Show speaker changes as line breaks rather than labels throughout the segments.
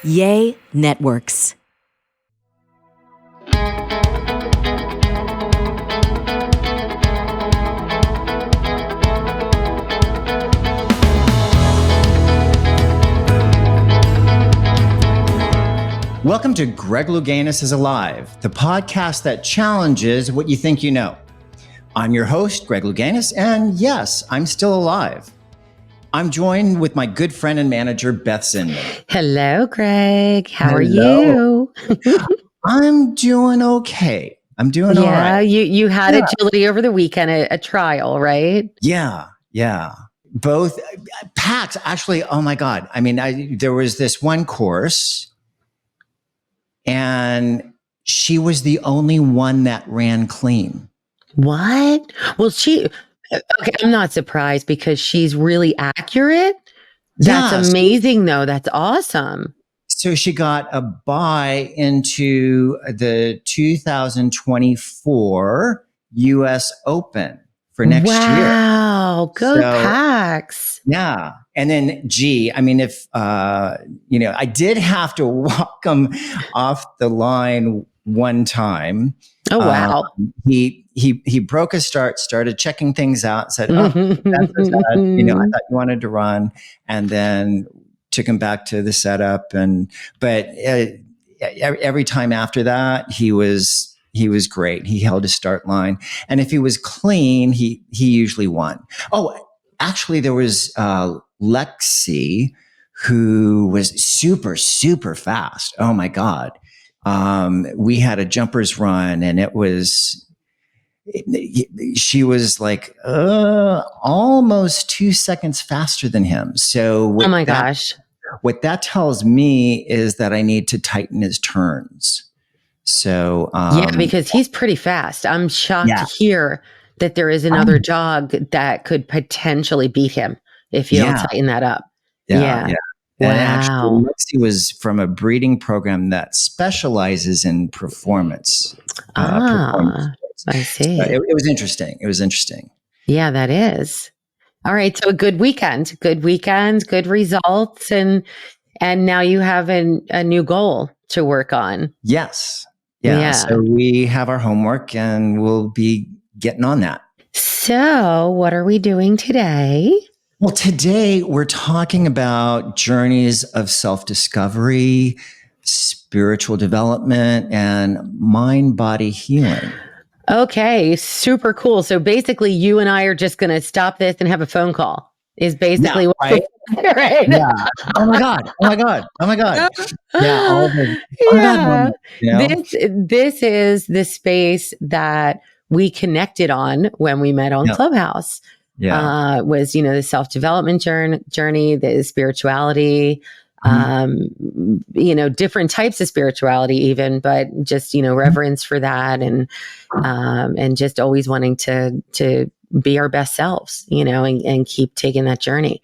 Yay Networks.
Welcome to Greg Louganis is Alive, the podcast that challenges what you think you know. I'm your host, Greg Louganis, and yes, I'm still alive. I'm joined with my good friend and manager, Beth Zinman.
Hello, Greg. How are you?
I'm doing okay. I'm doing all right.
You had agility over the weekend, a trial, right?
Yeah. Both PAX, actually, oh my God. I mean, there was this one course, and she was the only one that ran clean.
What? Well, okay, I'm not surprised because she's really accurate. That's amazing, though. That's awesome.
So she got a buy into the 2024 US Open for next year.
Wow. Go PAX.
Yeah. And then, if, I did have to walk him off the line one time.
Oh, wow.
He broke a start, started checking things out, said, oh, that's that. I thought you wanted to run. And then took him back to the setup. But every time after that, he was great. He held his start line. And if he was clean, he usually won. Oh, actually, there was Lexi, who was super, super fast. Oh my God. We had a jumpers run, and she was like almost 2 seconds faster than him. So
oh my gosh.
What that tells me is that I need to tighten his turns. So
because he's pretty fast. I'm shocked to hear that there is another dog that could potentially beat him if you don't tighten that up. Yeah.
And
wow.
Actually, Lexi was from a breeding program that specializes in performance.
I see.
So it was interesting.
Yeah, that is. All right. So a good weekend, good results. And now you have a new goal to work on.
Yes. Yeah. So we have our homework and we'll be getting on that.
So what are we doing today?
Well, today we're talking about journeys of self-discovery, spiritual development, and mind-body healing.
Okay, super cool. So basically, you and I are just going to stop this and have a phone call. Is basically what
right?
Right?
Yeah. Oh my God. Yeah.
This is the space that we connected on when we met on Clubhouse.
Yeah.
Was the self-development journey, the spirituality. Different types of spirituality even, but just, reverence for that and just always wanting to be our best selves, and keep taking that journey.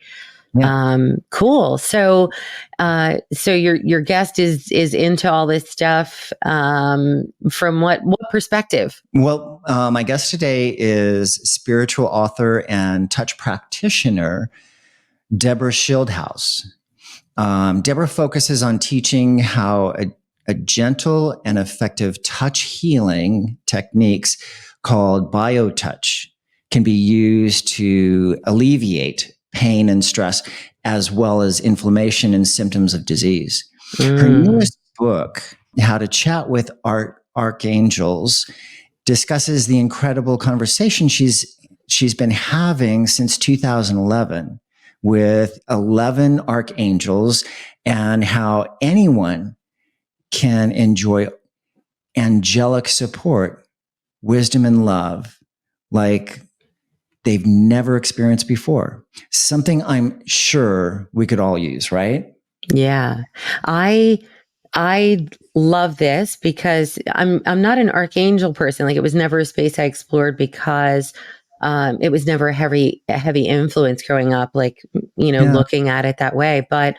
Yeah. Cool. So your guest is into all this stuff, from what perspective?
Well, my guest today is spiritual author and touch practitioner, Debra Schildhouse. Debra focuses on teaching how a gentle and effective touch healing techniques called Biotouch can be used to alleviate pain and stress, as well as inflammation and symptoms of disease. Her newest book, How to Chat with Archangels, discusses the incredible conversation she's been having since 2011 with 11 archangels, and how anyone can enjoy angelic support, wisdom, and love like they've never experienced before. Something I'm sure we could all use, right?
Yeah. I love this because I'm not an archangel person. Like, it was never a space I explored because it was never a heavy influence growing up, looking at it that way. But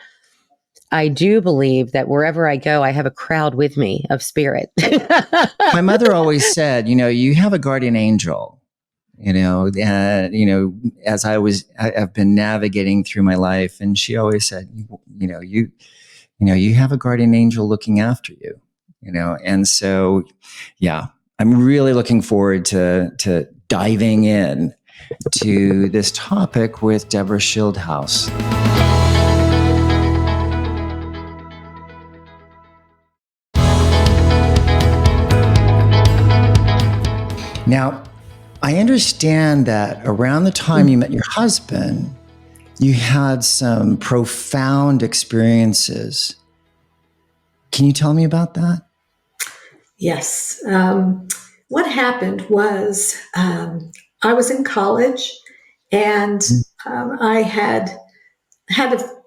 I do believe that wherever I go, I have a crowd with me of spirit.
My mother always said, you have a guardian angel, as I've been navigating through my life. And she always said, you have a guardian angel looking after you, and so, yeah, I'm really looking forward to diving in to this topic with Debra Schildhouse. Now, I understand that around the time you met your husband, you had some profound experiences. Can you tell me about that?
Yes. What happened was I was in college, and I had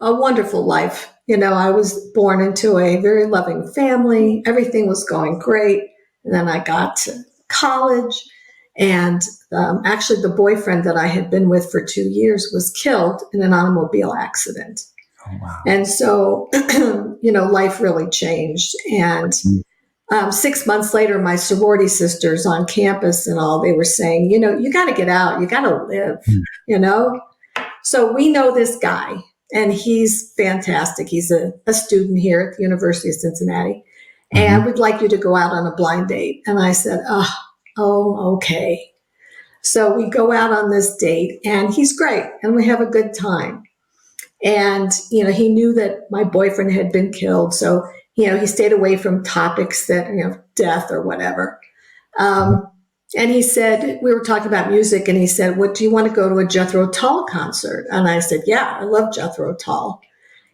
a wonderful life. I was born into a very loving family. Everything was going great. And then I got to college, and actually the boyfriend that I had been with for 2 years was killed in an automobile accident.
Oh, wow.
And so, life really changed. And 6 months later, my sorority sisters on campus and all, they were saying, you got to get out, you got to live, So we know this guy, and he's fantastic. He's a student here at the University of Cincinnati, and we'd like you to go out on a blind date. And I said, oh, okay. So we go out on this date, and he's great, and we have a good time. And, he knew that my boyfriend had been killed. So, he stayed away from topics that, death or whatever. And he said, we were talking about music, and he said, do you want to go to a Jethro Tull concert? And I said, yeah, I love Jethro Tull.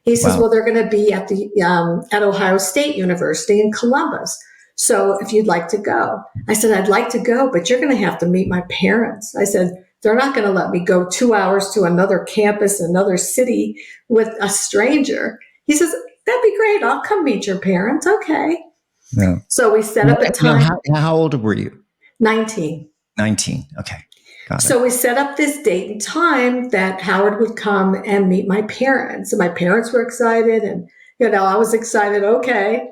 He says, well, they're going to be at at Ohio State University in Columbus. So if you'd like to go. I said, I'd like to go, but you're going to have to meet my parents. I said, they're not going to let me go 2 hours to another campus, another city with a stranger. He says, that'd be great. I'll come meet your parents. Okay.
Yeah.
So we set up a time.
How old were you?
19.
19. Okay. Got it.
So we set up this date and time that Howard would come and meet my parents. And my parents were excited, and, I was excited. Okay.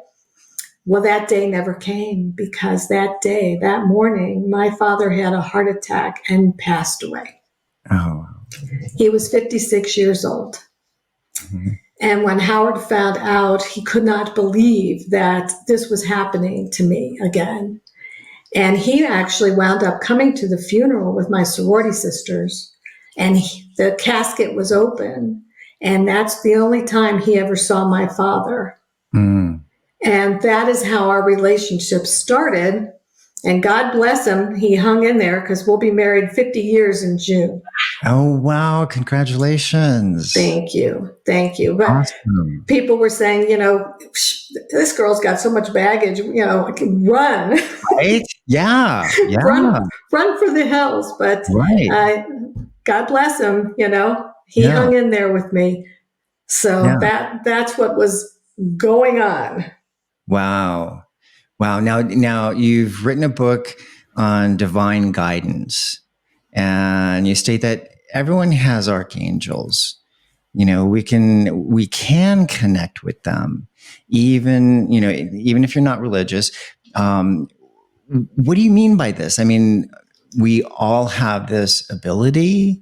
Well, that day never came, because that morning, my father had a heart attack and passed away.
Oh.
He was 56 years old. Mm-hmm. And when Howard found out, he could not believe that this was happening to me again. And he actually wound up coming to the funeral with my sorority sisters, and the casket was open. And that's the only time he ever saw my father. Mm. And that is how our relationship started. And God bless him, he hung in there, because we'll be married 50 years in June.
Oh, wow. Congratulations.
Thank you. Thank you. But
awesome.
People were saying, this girl's got so much baggage, run.
Right? Yeah. Yeah.
Run for the hills. But
right.
God bless him, he hung in there with me. So that's what was going on.
Wow. Wow. Now you've written a book on divine guidance, and you state that everyone has archangels. We can connect with them, even if you're not religious. What do you mean by this? I mean, we all have this ability.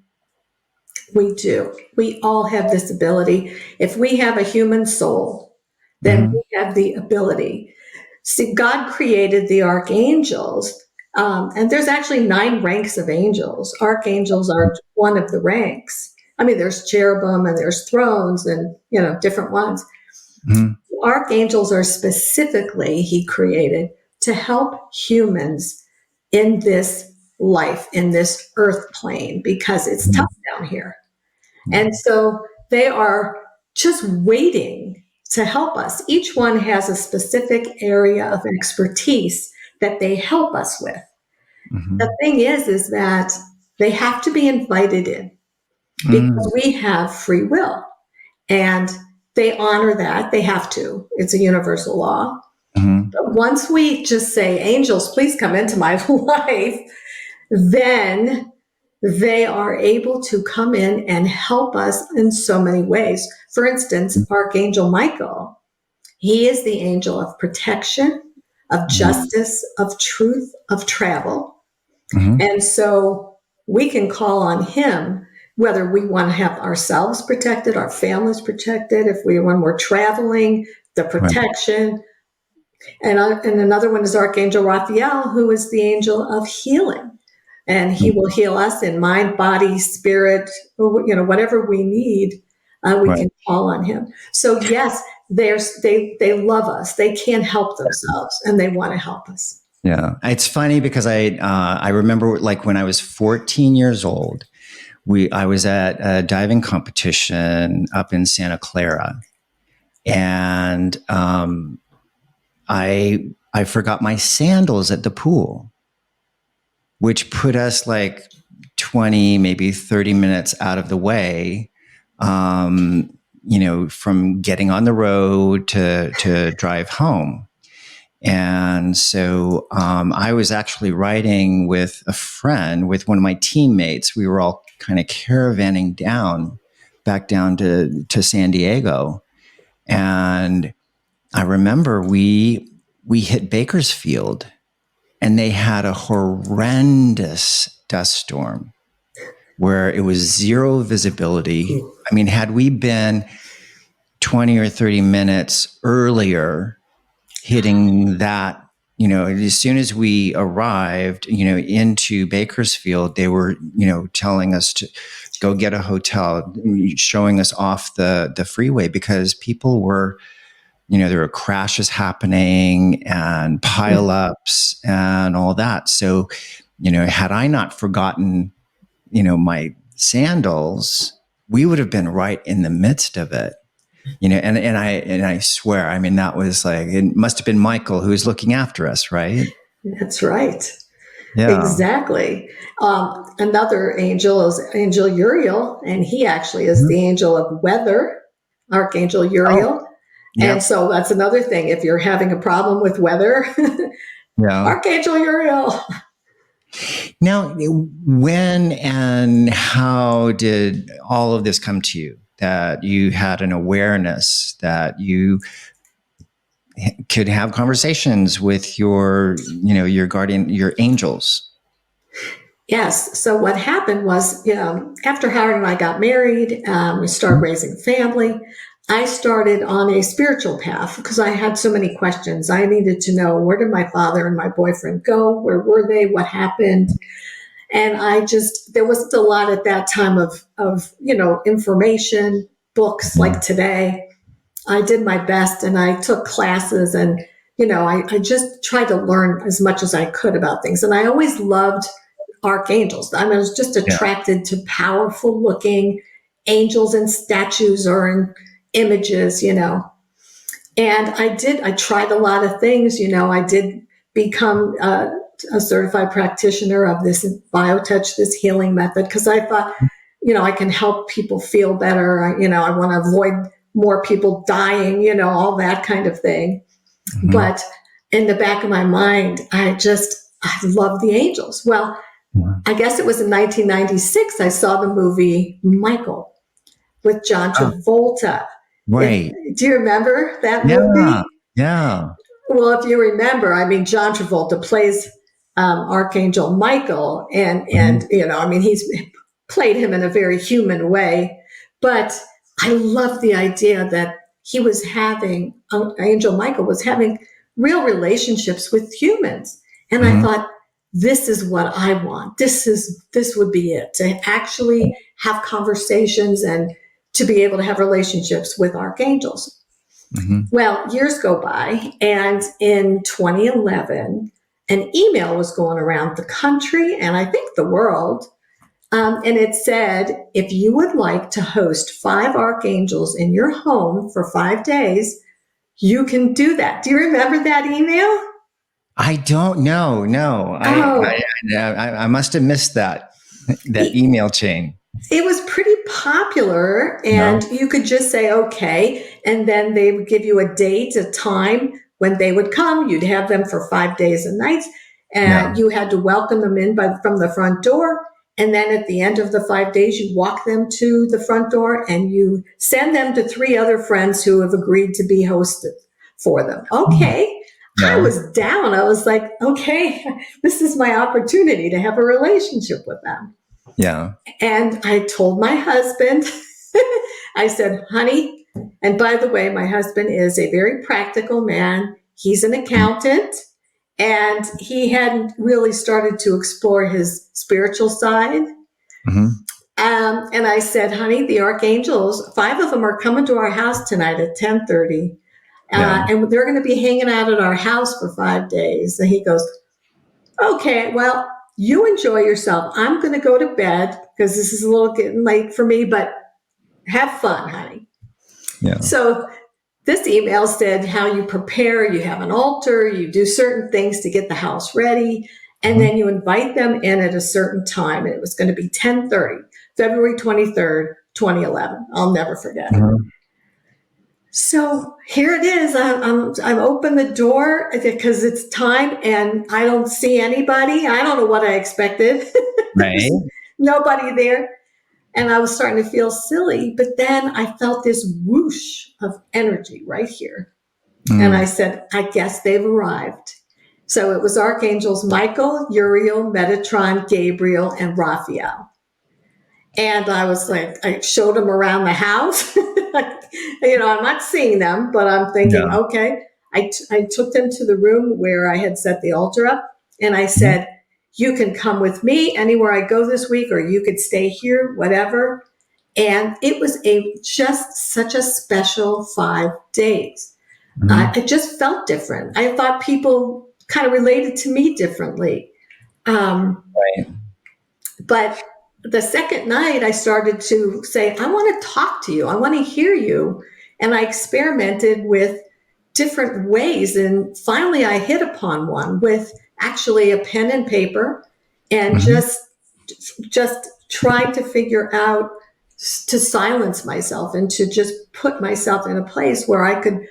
We do. We all have this ability. If we have a human soul, then we have the ability. See, God created the archangels, and there's actually 9 ranks of angels. Archangels are one of the ranks. I mean, there's cherubim and there's thrones and, different ones. Archangels are specifically, he created to help humans in this life, in this earth plane, because it's tough down here. And so they are just waiting to help us. Each one has a specific area of expertise that they help us with. The thing is that they have to be invited in, because we have free will, and they honor that. They have to. It's a universal law. But once we just say, angels, please come into my life, then they are able to come in and help us in so many ways. For instance, Archangel Michael, he is the angel of protection, of justice, of truth, of travel. And so we can call on him whether we want to have ourselves protected, our families protected, when we're traveling, the protection. And another one is Archangel Raphael, who is the angel of healing. And he will heal us in mind, body, spirit, whatever we need, we can call on him. So yes, they love us. They can't help themselves, and they want to help us.
Yeah. It's funny because I remember, like, when I was 14 years old, I was at a diving competition up in Santa Clara, and I forgot my sandals at the pool, which put us like 20, maybe 30 minutes out of the way, from getting on the road to drive home. And so I was actually riding with a friend, with one of my teammates. We were all kind of caravanning back down to San Diego. And I remember we hit Bakersfield, and they had a horrendous dust storm where it was zero visibility. I mean, had we been 20 or 30 minutes earlier hitting that, as soon as we arrived, into Bakersfield, they were, telling us to go get a hotel, showing us off the freeway, because people were, there were crashes happening and pileups and all that. So, had I not forgotten, my sandals, we would have been right in the midst of it. And I swear, I mean, that was like, it must have been Michael who was looking after us, right?
That's right.
Yeah.
Exactly. Another angel is Angel Uriel, and he actually is the angel of weather, Archangel Uriel.
Yep.
And so that's another thing. If you're having a problem with weather, Archangel Uriel.
Now, when and how did all of this come to you? That you had an awareness that you could have conversations with your guardian, your angels?
Yes. So what happened was, after Howard and I got married, we started raising family. I started on a spiritual path because I had so many questions. I needed to know, where did my father and my boyfriend go? Where were they? What happened? And there wasn't a lot at that time of information, books like today. I did my best, and I took classes, and, I just tried to learn as much as I could about things. And I always loved archangels. I was just attracted to powerful looking angels in statues or in images, And I tried a lot of things, I did become a certified practitioner of this Biotouch, this healing method, because I thought, I can help people feel better. I want to avoid more people dying, all that kind of thing. Mm-hmm. But in the back of my mind, I love the angels. Well, I guess it was in 1996, I saw the movie Michael with John Travolta.
Right.
Do you remember that movie?
Yeah.
Well, if you remember, I mean, John Travolta plays Archangel Michael, and he's played him in a very human way. But I love the idea that Angel Michael was having real relationships with humans. And I thought, this is what I want. This would be it, to actually have conversations and to be able to have relationships with archangels. Mm-hmm. Well, years go by, and in 2011, an email was going around the country and I think the world. And it said, if you would like to host 5 archangels in your home for 5 days, you can do that. Do you remember that email?
I don't know. No, I must have missed that email chain.
It was pretty popular, and you could just say, okay. And then they would give you a date, a time when they would come. You'd have them for 5 days and nights, and you had to welcome them in from the front door. And then at the end of the 5 days, you walk them to the front door and you send them to 3 other friends who have agreed to be hosted for them. Okay. I was down. I was like, okay, this is my opportunity to have a relationship with them.
Yeah.
And I told my husband, I said, honey, and by the way, my husband is a very practical man. He's an accountant, and he hadn't really started to explore his spiritual side.
Mm-hmm.
And I said, honey, the Archangels, 5 of them are coming to our house tonight at 10:30.
Yeah.
And they're going to be hanging out at our house for 5 days. And he goes, okay, well, you enjoy yourself. I'm going to go to bed because this is a little getting late for me, but have fun, honey.
Yeah.
So this email said how you prepare, you have an altar, you do certain things to get the house ready, and then you invite them in at a certain time. And it was going to be 10:30, February 23rd, 2011. I'll never forget.
Mm-hmm.
So here it is. I'm open the door because it's time and I don't see anybody. I don't know what I expected.
Right.
Nobody there. And I was starting to feel silly, but then I felt this whoosh of energy right here. And I said, I guess they've arrived. So it was Archangels Michael, Uriel, Metatron, Gabriel, and Raphael. And I was like, I showed them around the house. I'm not seeing them, but I'm thinking, okay. I took them to the room where I had set the altar up. And I said, you can come with me anywhere I go this week, or you could stay here, whatever. And it was just such a special 5 days. I just felt different. I thought people kind of related to me differently.
Right.
But the second night, I started to say, I want to talk to you. I want to hear you. And I experimented with different ways. And finally, I hit upon one with actually a pen and paper and just trying to figure out to silence myself and to just put myself in a place where I could,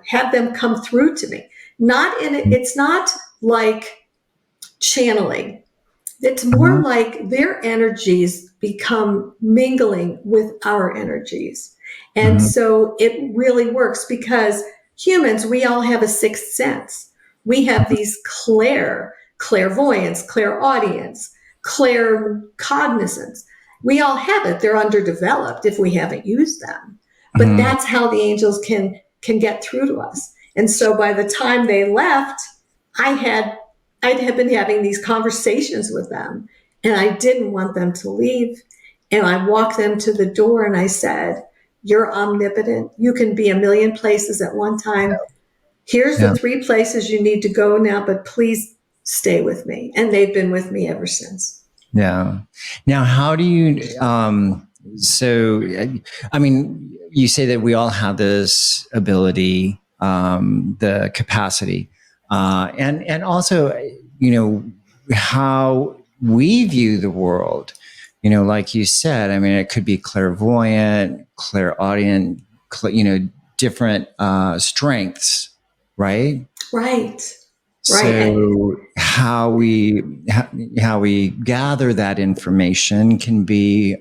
have them come through to me. It's not like channeling. It's more like their energies become mingling with our energies. And so it really works because humans, we all have a sixth sense. We have these clairvoyance, clairaudience, claircognizance. We all have it. They're underdeveloped if we haven't used them. But that's how the angels can get through to us. And so by the time they left, I'd have been having these conversations with them, and I didn't want them to leave. And I walked them to the door and I said, you're omnipotent. You can be a million places at one time. Here's the 3 places you need to go now, but please stay with me. And they've been with me ever since.
Yeah. Now, how do you, you say that we all have this ability, the capacity, and also, how we view the world, like you said, it could be clairvoyant, clairaudient, different strengths, right?
Right.
So how we gather that information can be,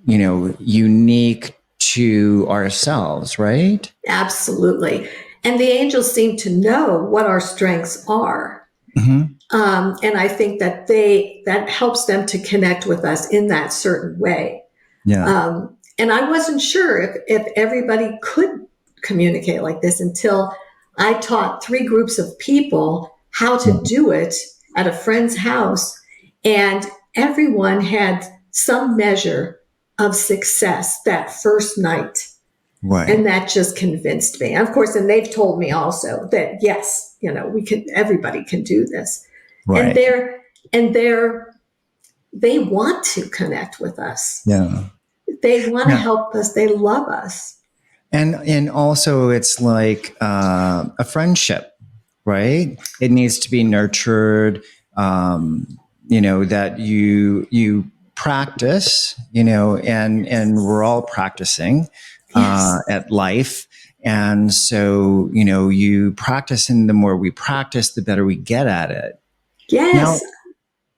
unique to ourselves, right?
Absolutely. And the angels seem to know what our strengths are. And I think that helps them to connect with us in that certain way.
Yeah.
And I wasn't sure if everybody could communicate like this until I taught 3 groups of people how to do it at a friend's house. And everyone had some measure of success that first night.
Right.
And that just convinced me. Of course, and they've told me also that, yes, everybody can do this.
Right.
And they want to connect with us.
Yeah.
They want to help us. They love us.
And also it's like a friendship, right? It needs to be nurtured, that you practice, and we're all practicing at life. And so, you practice, and the more we practice, the better we get at it.
Yes.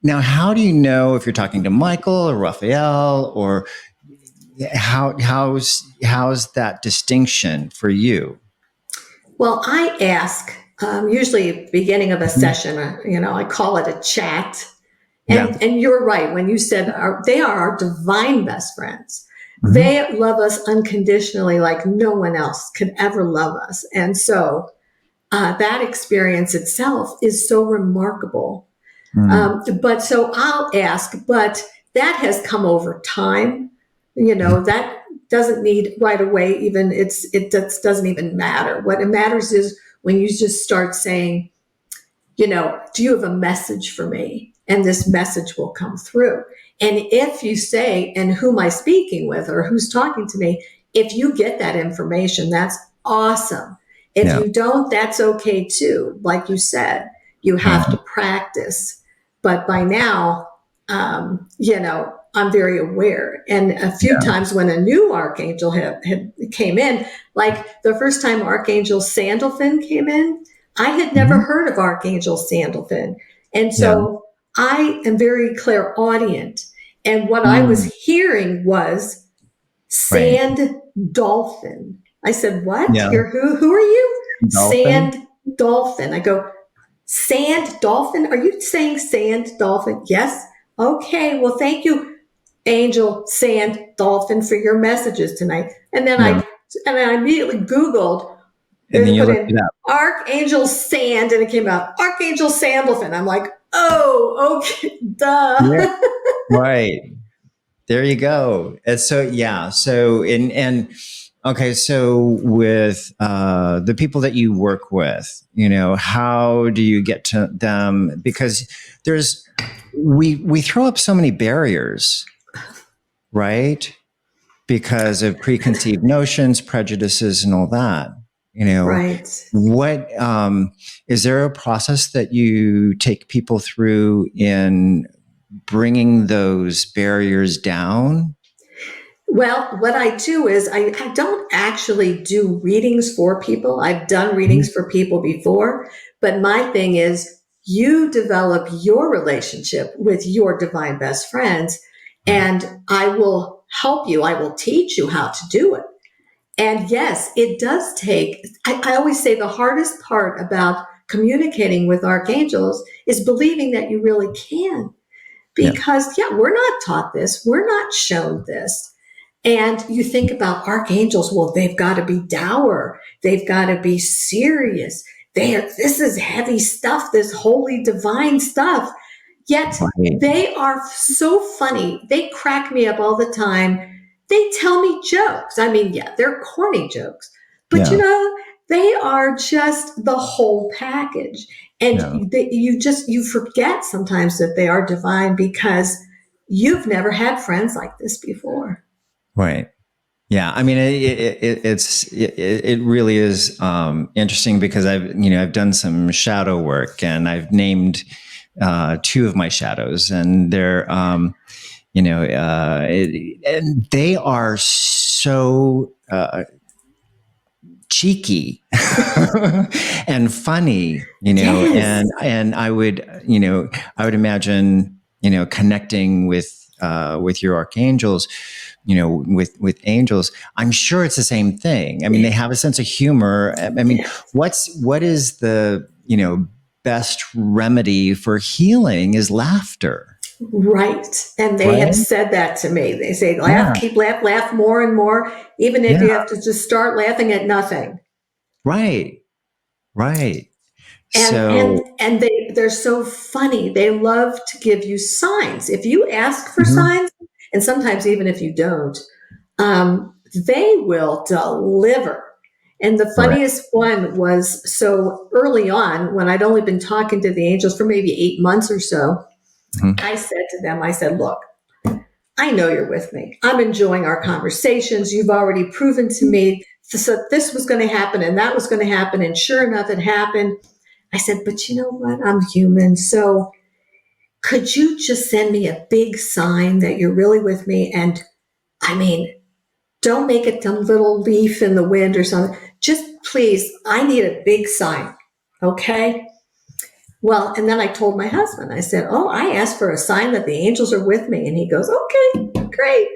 Now, how do you know if you're talking to Michael or Raphael, or how's that distinction for you?
Well, I ask usually beginning of a session, I call it a chat. And you're right. When you said they are our divine best friends, they love us unconditionally, like no one else could ever love us. And so that experience itself is so remarkable. But so I'll ask, but that has come over time. That doesn't need right away. Even it doesn't even matter. What it matters is when you just start saying, do you have a message for me? And this message will come through. And if you say, and who am I speaking with, or who's talking to me? If you get that information, that's awesome. If you don't, that's okay too. Like you said, you have to practice. But by now, I'm very aware. And a few times when a new archangel had came in, like the first time Archangel Sandalphon came in, I had never heard of Archangel Sandalphon. And so I am very clairaudient. And what I was hearing was sand dolphin. I said, what? Who are you?
Dolphin?
Sand dolphin. I go, sand dolphin? Are you saying sand dolphin? Yes. Okay. Well, thank you, Angel Sand Dolphin, for your messages tonight. And then I immediately Googled
And then you
put
looked
in
it up.
Archangel Sand, and it came out Archangel Sandalphon. I'm like, oh, okay, duh.
Yeah. Right. There you go. And so, okay. So with the people that you work with, how do you get to them? Because we throw up so many barriers, right? Because of preconceived notions, prejudices, and all that.
Right.
What is there a process that you take people through in bringing those barriers down?
Well, what I do is I don't actually do readings for people. I've done readings for people before, but my thing is you develop your relationship with your divine best friends, and I will help you. I will teach you how to do it. And yes, it does take, I always say the hardest part about communicating with archangels is believing that you really can. Because, we're not taught this. We're not shown this. And you think about archangels, well, they've got to be dour. They've got to be serious. This is heavy stuff, this holy divine stuff. Yet they are so funny. They crack me up all the time. They tell me jokes. I mean, they're corny jokes, but they are just the whole package. And you forget sometimes that they are divine because you've never had friends like this before.
Right. Yeah. I mean, it really is interesting because I've done some shadow work, and I've named two of my shadows, and they're and they are so cheeky and funny, and I would imagine, connecting with your archangels, with angels. I'm sure it's the same thing. I mean, they have a sense of humor. I mean, what is the, best remedy for healing is laughter.
Right. And they have said that to me. They say, laugh more and more, even if you have to just start laughing at nothing.
Right.
And they're so funny. They love to give you signs. If you ask for signs, and sometimes even if you don't, they will deliver. And the funniest one was, so early on, when I'd only been talking to the angels for maybe 8 months or so, I said to them, look, I know you're with me. I'm enjoying our conversations. You've already proven to me this was going to happen and that was going to happen. And sure enough, it happened. I said, but you know what? I'm human. So could you just send me a big sign that you're really with me? And I mean, don't make it some little leaf in the wind or something. Just please, I need a big sign. Okay. Well, and then I told my husband, I said, I asked for a sign that the angels are with me. And he goes, okay, great.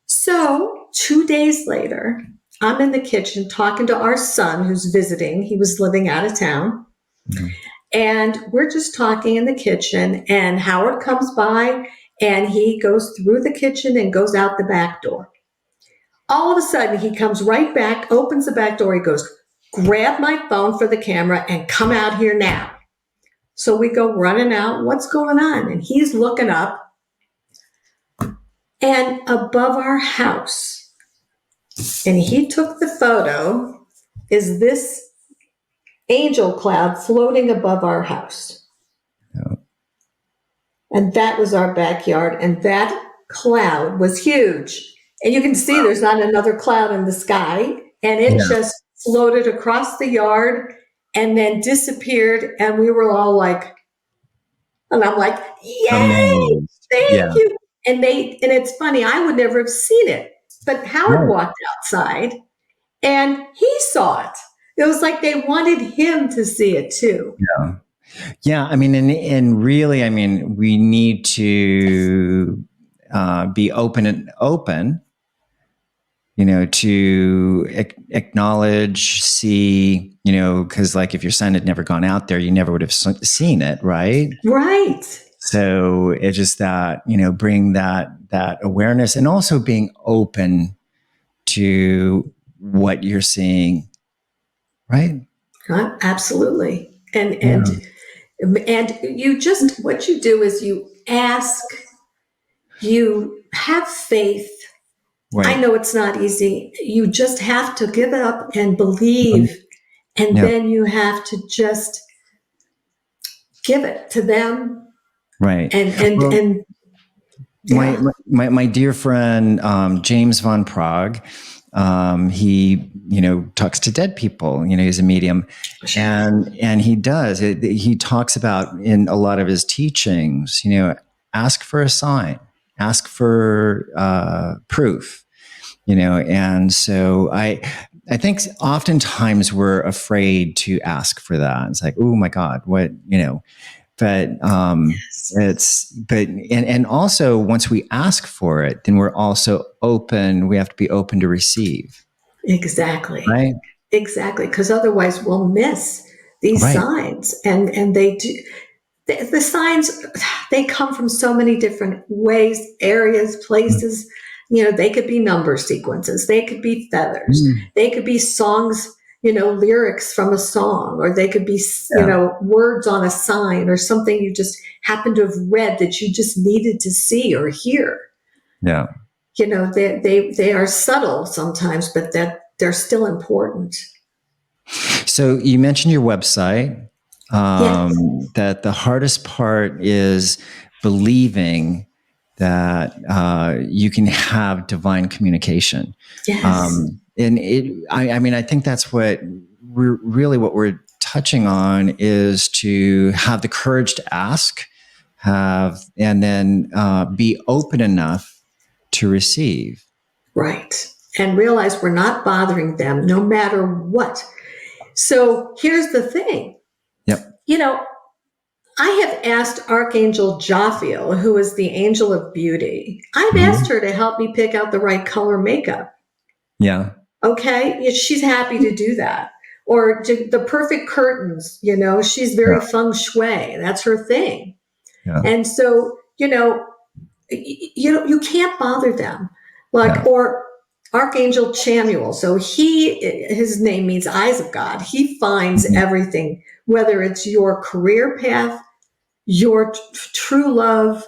So 2 days later, I'm in the kitchen talking to our son who's visiting. He was living out of town.
Mhm.
And we're just talking in the kitchen, and Howard comes by and he goes through the kitchen and goes out the back door. All of a sudden, he comes right back, opens the back door. He goes, grab my phone for the camera and come out here now. So we go running out. What's going on? And he's looking up. And above our house, and he took the photo, is this angel cloud floating above our house.
Yeah.
And that was our backyard. And that cloud was huge. And you can see there's not another cloud in the sky. And it just floated across the yard and then disappeared. And we were all like, and I'm like, yay,
Amazed.
thank you. And it's funny, I would never have seen it. But Howard walked outside and he saw it. It was like they wanted him to see it too.
Yeah. Yeah. I mean, and really, I mean, we need to be open, to acknowledge, see, because like if your son had never gone out there, you never would have seen it. Right.
Right.
So it's just that, bring that awareness and also being open to what you're seeing. Right.
Absolutely. And you just, what you do is you ask, you have faith.
Right.
I know it's not easy. You just have to give it up and believe. And then you have to just give it to them.
Right.
And
my dear friend, James von Prague, he, talks to dead people, he's a medium, and he talks about in a lot of his teachings, ask for a sign, ask for, proof, and so I think oftentimes we're afraid to ask for that. It's like, oh my God, what, but and also once we ask for it, then we're also open. We have to be open to receive.
Exactly.
Right.
Exactly. Because otherwise we'll miss these signs. And they do. The signs, they come from so many different ways, areas, places. They could be number sequences. They could be feathers. They could be songs, lyrics from a song, or they could be, words on a sign or something you just happen to have read that you just needed to see or hear.
Yeah.
They are subtle sometimes, but that they're still important. So
you mentioned your website,
yes.
that the hardest part is believing that you can have divine communication.
Yes.
And I think that's what we're touching on is to have the courage to ask, and then be open enough to receive.
Right. And realize we're not bothering them no matter what. So here's the thing.
Yep.
I have asked Archangel Jophiel, who is the angel of beauty, I've asked her to help me pick out the right color makeup.
Yeah.
Okay. She's happy to do that. Or the perfect curtains, she's very feng shui. That's her thing. Yeah. And so, you can't bother them. Or Archangel Chamuel. So his name means eyes of God. He finds everything, whether it's your career path, your true love,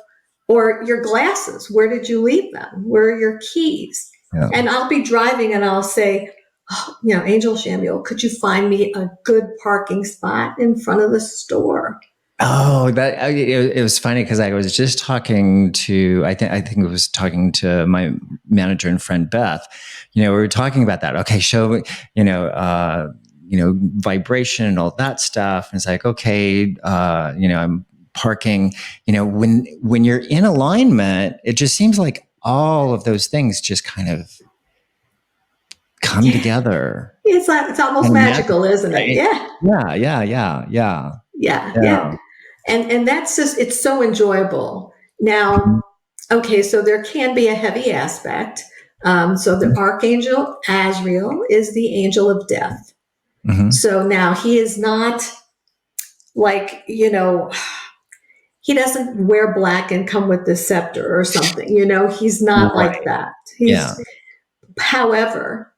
or your glasses. Where did you leave them? Where are your keys? Yeah. And I'll be driving and I'll say, Angel Chamuel, could you find me a good parking spot in front of the store?
Oh, it was funny because I was just talking to, I think it was talking to my manager and friend Beth. We were talking about that. Okay, show vibration and all that stuff. And it's like, okay, I'm parking. When you're in alignment, it just seems like all of those things just kind of come together.
It's almost magical, isn't it? Yeah. And that's just, it's so enjoyable. Now, okay, so there can be a heavy aspect, So the Archangel Azrael is the angel of death.
Mm-hmm.
So now he is not like, he doesn't wear black and come with the scepter or something, he's not
Right.
like that.
Yeah.
However,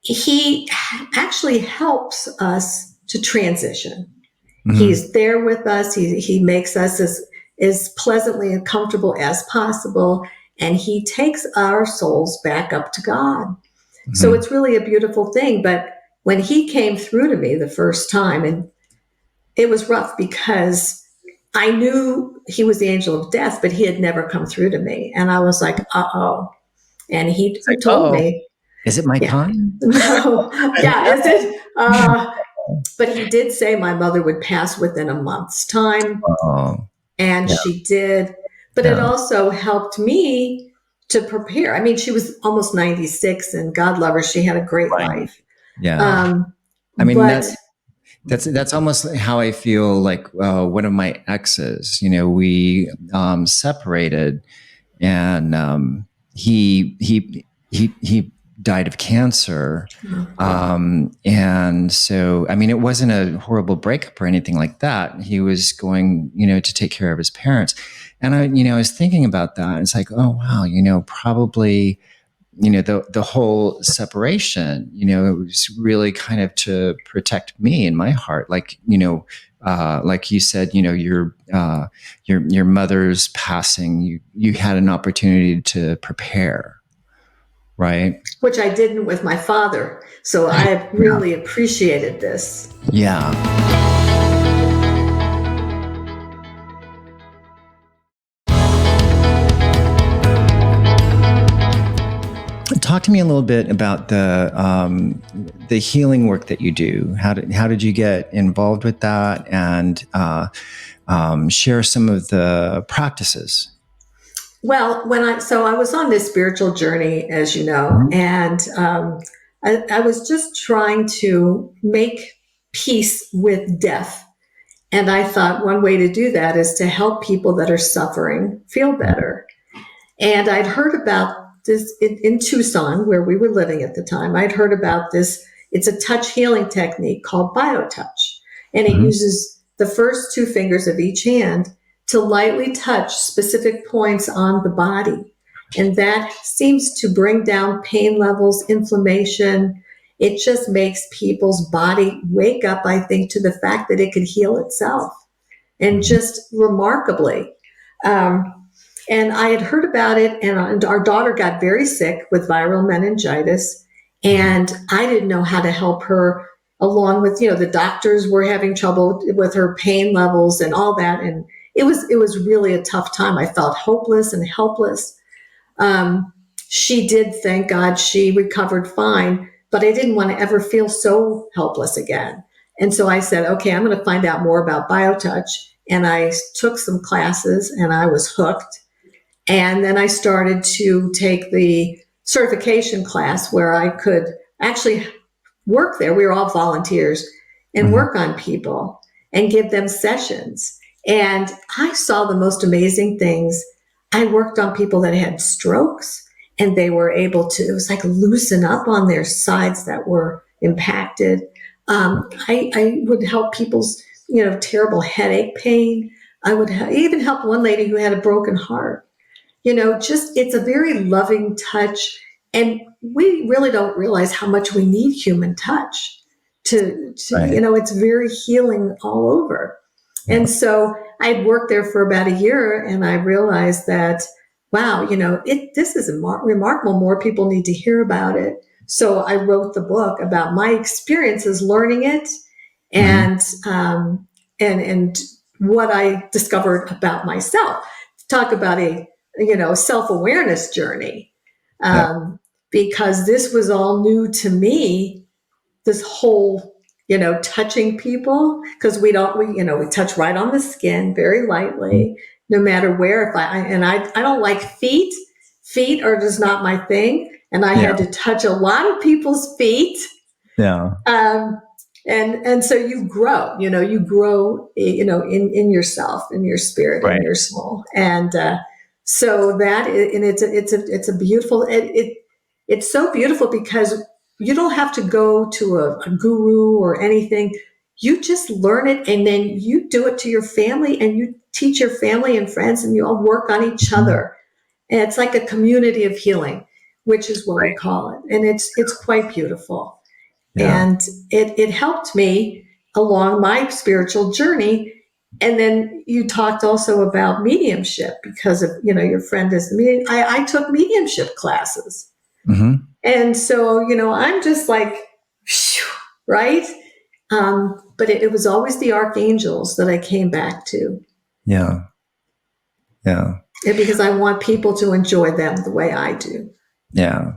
he actually helps us to transition.
Mm-hmm.
He's there with us. He makes us as pleasantly and comfortable as possible. And he takes our souls back up to God.
Mm-hmm.
So it's really a beautiful thing. But when he came through to me the first time, and it was rough because I knew he was the angel of death, but he had never come through to me. And I was like, uh-oh. And he
like,
told
uh-oh.
me.
Is it my time?
No. Yeah, is it? But he did say my mother would pass within a month's time.
Oh.
And
Yeah.
she did. But it also helped me to prepare. I mean, she was almost 96, and God love her, she had a great life.
Yeah. I mean, that's almost how I feel like one of my exes, we separated, and he died of cancer. And so, I mean, it wasn't a horrible breakup or anything like that. He was going, to take care of his parents. And I was thinking about that. It's like, oh, wow, probably, the whole separation, it was really kind of to protect me in my heart. Like, like you said, your mother's passing, you had an opportunity to prepare. Right.
Which I didn't with my father. So I really appreciated this.
Yeah. Talk to me a little bit about the healing work that you do. How did you get involved with that, and share some of the practices?
Well, I was on this spiritual journey, as you know, and I was just trying to make peace with death. And I thought one way to do that is to help people that are suffering feel better. And I'd heard about this in Tucson, where we were living at the time. I'd heard about this. It's a touch healing technique called Biotouch. And it uses the first two fingers of each hand to lightly touch specific points on the body. And that seems to bring down pain levels, inflammation. It just makes people's body wake up, I think, to the fact that it could heal itself. And just remarkably. And I had heard about it, and our daughter got very sick with viral meningitis. And I didn't know how to help her, along with, the doctors were having trouble with her pain levels and all that. And it was really a tough time. I felt hopeless and helpless. She did, thank God, she recovered fine, but I didn't want to ever feel so helpless again. And so I said, okay, I'm going to find out more about Biotouch. And I took some classes, and I was hooked. And then I started to take the certification class where I could actually work there. We were all volunteers, and work on people and give them sessions. And I saw the most amazing things. I worked on people that had strokes, and they were able to, it was like loosen up on their sides that were impacted. I would help people's, terrible headache pain. I would even help one lady who had a broken heart. It's a very loving touch. And we really don't realize how much we need human touch to right. It's very healing all over. And so I'd worked there for about a year, and I realized that, wow, this is remarkable. More people need to hear about it. So I wrote the book about my experiences learning it, and what I discovered about myself. Talk about a self-awareness journey, because this was all new to me. This whole touching people, because we touch right on the skin very lightly, no matter where. I don't like feet. Feet are just not my thing, and I had to touch a lot of people's feet.
Yeah.
And so you grow, in yourself, in your spirit, right. in your soul. And So that is, and it's a beautiful, it's so beautiful because you don't have to go to a guru or anything. You just learn it and then you do it to your family and you teach your family and friends and you all work on each other. And it's like a community of healing, which is what we call it. And it's quite beautiful.
Yeah.
And it helped me along my spiritual journey. And then you talked also about mediumship because of, your friend is the medium. I took mediumship classes.
Mm-hmm.
And so, I'm just like, phew, right? But it was always the archangels that I came back to.
Yeah. Yeah.
And because I want people to enjoy them the way I do.
Yeah.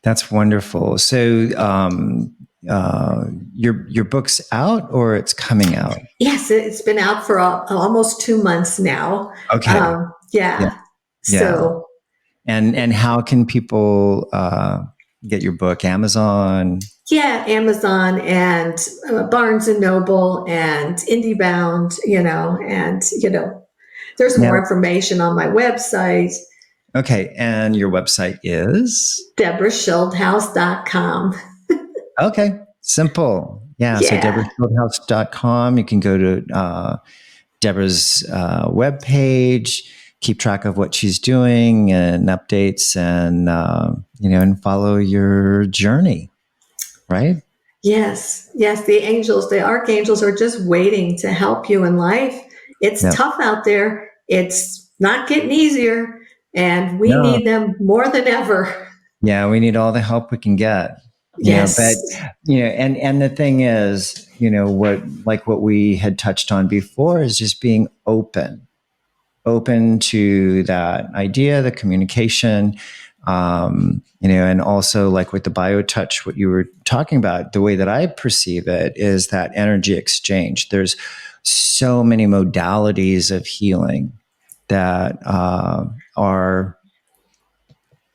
That's wonderful. So, your book's out or it's coming out?
Yes, it's been out for almost 2 months now.
Okay.
Yeah.
Yeah.
So.
And how can people get your book? Amazon?
Yeah, Amazon and Barnes and Noble and IndieBound, and there's more information on my website.
Okay, and your website is?
DebraSchildhouse.com.
Okay, simple. Yeah. So DebraSchildhouse.com. You can go to Debra's webpage, keep track of what she's doing and updates and, and follow your journey, right?
Yes. The archangels are just waiting to help you in life. It's tough out there. It's not getting easier. And we need them more than ever.
Yeah, we need all the help we can get.
Yes.
And the thing is, what we had touched on before is just being open to that idea, the communication, and also like with the Biotouch, what you were talking about, the way that I perceive it is that energy exchange. There's so many modalities of healing that are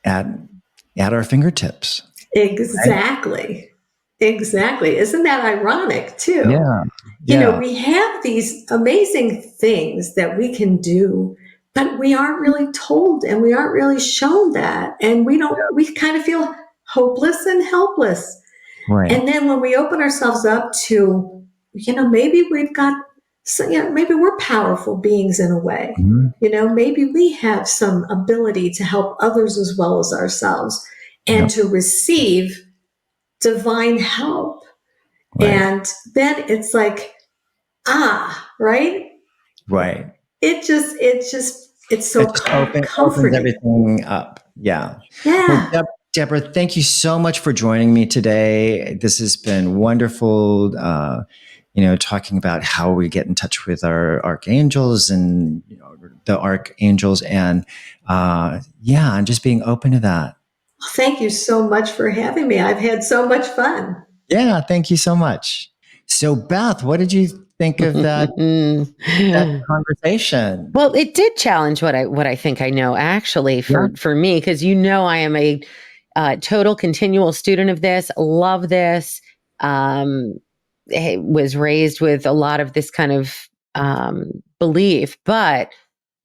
at our fingertips.
Exactly. Right? Exactly. Isn't that ironic too?
Yeah.
We have these amazing things that we can do, but we aren't really told and we aren't really shown that. And we kind of feel hopeless and helpless.
Right.
And then when we open ourselves up to, maybe we've got, maybe we're powerful beings in a way.
Mm-hmm.
Maybe we have some ability to help others as well as ourselves and to receive divine help.
Right.
And then it's like, right?
Right.
It's so comforting.
Opens everything up. Yeah. Well, Debra, thank you so much for joining me today. This has been wonderful, talking about how we get in touch with our archangels and the archangels and just being open to that.
Thank you so much for having me. I've had so much fun.
Yeah, thank you so much. So, Beth, what did you think of that conversation?
Well, it did challenge what I think I know actually for me, because I am a total continual student of this. Love this. Was raised with a lot of this kind of belief, but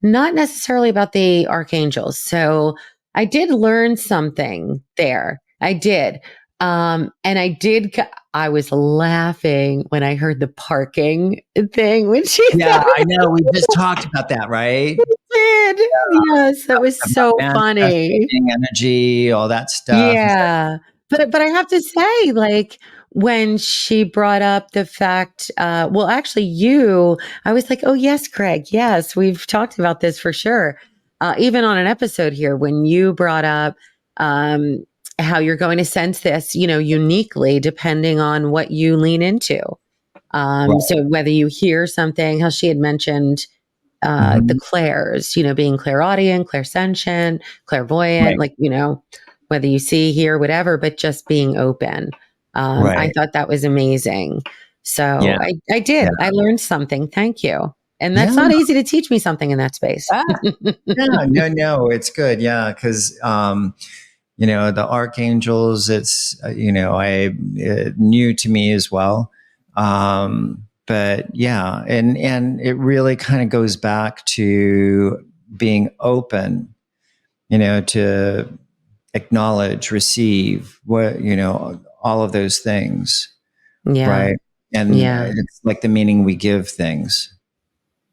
not necessarily about the archangels. So I did learn something there. I did. And I was laughing when I heard the parking thing when she
I know. We just talked about that, right?
We did. Yes, that was so funny.
Energy, all that stuff.
Yeah. But I have to say, like, when she brought up the fact, I was like, oh, yes, Craig. Yes, we've talked about this for sure. Even on an episode here, when you brought up how you're going to sense this, uniquely depending on what you lean into. So whether you hear something, how she had mentioned the clairs, being clairaudient, clairsentient, clairvoyant, whether you see, hear, whatever, but just being open. I thought that was amazing. So I did. Yeah. I learned something. Thank you. And that's not easy to teach me something in that space.
No, it's good. Yeah. Cause, the archangels, it's, new to me as well. But yeah, and it really kind of goes back to being open, to acknowledge, receive all of those things.
Yeah.
Right. And
Yeah.
it's like the meaning we give things.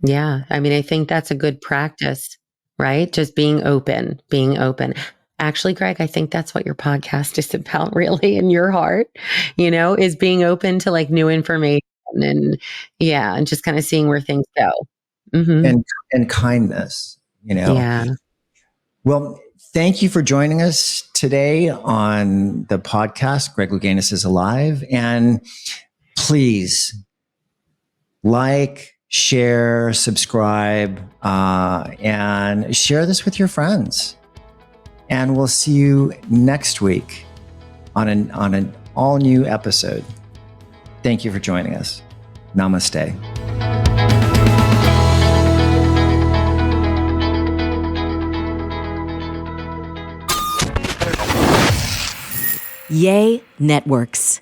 Yeah. I mean, I think that's a good practice, right? Just being open, being open. Actually, Greg, I think that's what your podcast is about, really, in your heart, is being open to like new information and and just kind of seeing where things go. Mm-hmm.
And kindness,
Yeah.
Well, thank you for joining us today on the podcast, Greg Louganis is Alive. And please like, share, subscribe, and share this with your friends. And we'll see you next week on an all new episode. Thank you for joining us. Namaste.
Yay Networks.